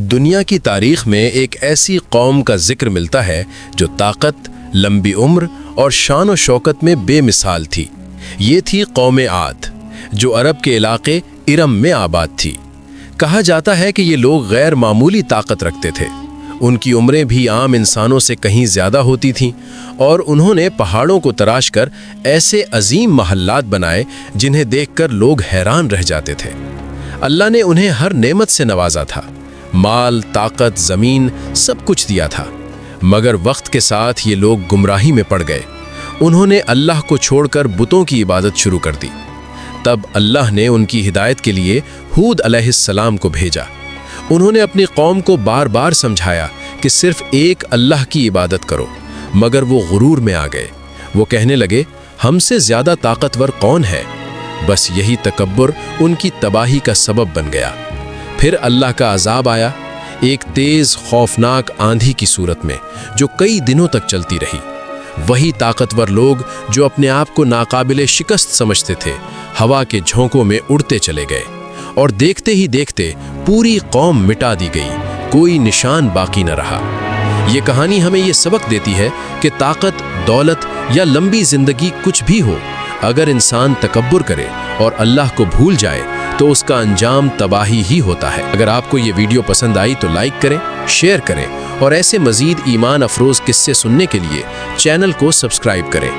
دنیا کی تاریخ میں ایک ایسی قوم کا ذکر ملتا ہے جو طاقت، لمبی عمر اور شان و شوکت میں بے مثال تھی۔ یہ تھی قوم عاد، جو عرب کے علاقے ارم میں آباد تھی۔ کہا جاتا ہے کہ یہ لوگ غیر معمولی طاقت رکھتے تھے۔ ان کی عمریں بھی عام انسانوں سے کہیں زیادہ ہوتی تھیں، اور انہوں نے پہاڑوں کو تراش کر ایسے عظیم محلات بنائے جنہیں دیکھ کر لوگ حیران رہ جاتے تھے۔ اللہ نے انہیں ہر نعمت سے نوازا تھا، مال، طاقت، زمین، سب کچھ دیا تھا، مگر وقت کے ساتھ یہ لوگ گمراہی میں پڑ گئے۔ انہوں نے اللہ کو چھوڑ کر بتوں کی عبادت شروع کر دی۔ تب اللہ نے ان کی ہدایت کے لیے ہود علیہ السلام کو بھیجا۔ انہوں نے اپنی قوم کو بار بار سمجھایا کہ صرف ایک اللہ کی عبادت کرو، مگر وہ غرور میں آ گئے۔ وہ کہنے لگے، ہم سے زیادہ طاقتور کون ہے؟ بس یہی تکبر ان کی تباہی کا سبب بن گیا۔ پھر اللہ کا عذاب آیا، ایک تیز خوفناک آندھی کی صورت میں، جو کئی دنوں تک چلتی رہی۔ وہی طاقتور لوگ جو اپنے آپ کو ناقابل شکست سمجھتے تھے، ہوا کے جھونکوں میں اڑتے چلے گئے، اور دیکھتے ہی دیکھتے پوری قوم مٹا دی گئی، کوئی نشان باقی نہ رہا۔ یہ کہانی ہمیں یہ سبق دیتی ہے کہ طاقت، دولت یا لمبی زندگی کچھ بھی ہو، اگر انسان تکبر کرے اور اللہ کو بھول جائے تو اس کا انجام تباہی ہی ہوتا ہے۔ اگر آپ کو یہ ویڈیو پسند آئی تو لائک کریں، شیئر کریں، اور ایسے مزید ایمان افروز قصے سننے کے لیے چینل کو سبسکرائب کریں۔